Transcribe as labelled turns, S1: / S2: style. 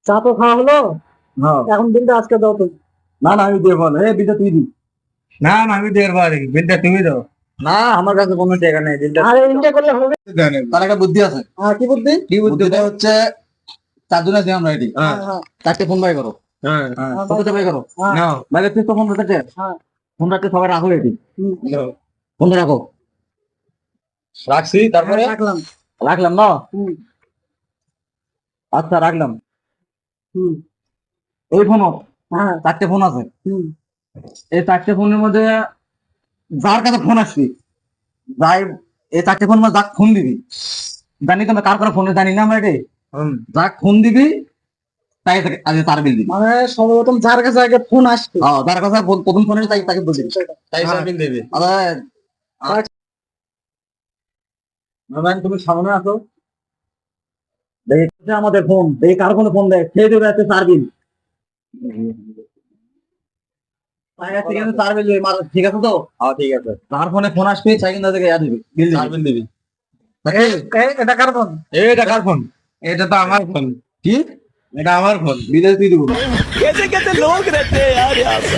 S1: চা তো খাওয়া হলো,
S2: হ্যাঁ
S1: এখন বিলটা আজকে দাও তুমি।
S2: না না আমি দেবো না, এই বিলটা তুই দি।
S3: না না আমি দেড় পারি, বিলটা তুমি দাও।
S2: না আমার কাছে কোনো টাকা নেই, বিলটা
S1: আর এইটা করলে হবে?
S2: তার একটা বুদ্ধি আছে।
S1: কি বুদ্ধি?
S3: কি বুদ্ধি?
S2: বুদ্ধিটা হচ্ছে চারজনে দিয়ে আমরা রেডি,
S3: হ্যাঁ
S1: হ্যাঁ,
S2: চারটে ফোন বাই করো।
S3: হ্যাঁ
S2: হ্যাঁ
S1: হ্যাঁ,
S2: কতটা বাই করো?
S1: হ্যাঁ,
S3: নাও
S2: বাইরে তুই তো ফোন রাখতে,
S1: হ্যাঁ,
S2: ফোন রাখতে সবাই রাখো রেডি,
S1: হুম,
S3: নাও।
S2: ফোনটা রাখো।
S3: রাখছি তারপরে
S1: হ্যাঁ, রাখলাম।
S2: রাখলাম না?
S1: হুম,
S2: আচ্ছা রাখলাম।
S1: হুম,
S2: এই ফোনও
S1: হ্যাঁ,
S2: চারটে ফোন আছে,
S1: হুম,
S2: এই চারটে ফোনের মধ্যে যার কাছে ফোন আসবি, যাই এই চারটে ফোন মধ্যে যাক ফোন দিবি, জানি তো না কার কার ফোনে জানি না আমরা রে, যাক ফোন দিবি তাই আগে তার বিল দিবি।
S1: মানে সর্বপ্রথম যার কাছে আগে ফোন আসবে
S2: যার কাছে প্রথম ফোনে তাই তাকে বিল দিবি।
S3: তাই
S2: হ্যাঁ।
S3: বিল দেবে।
S2: আরে ম্যাম তুমি সামনে আসো, দেখি আমাদের ফোন, দেখি কার ফোনে ফোন দেয়, খেয়ে দেবে আছে চার বিল। চার বিল দেবে, ঠিক আছে তো?
S3: হ্যাঁ ঠিক আছে,
S2: তার ফোনে ফোন আসবে চাই কিন্তু থেকে দিবি বিল
S3: চার
S2: দিবি।
S3: বিল দিবি।
S1: এটা কার ফোন?
S3: এটা কার ফোন? এটা তো আমার ফোন।
S2: কি
S3: এটা আমার ফোন।
S2: বিদেশ দিয়ে দিব?
S4: कैसे कैसे लोग रहते हैं यार यहाँ पे।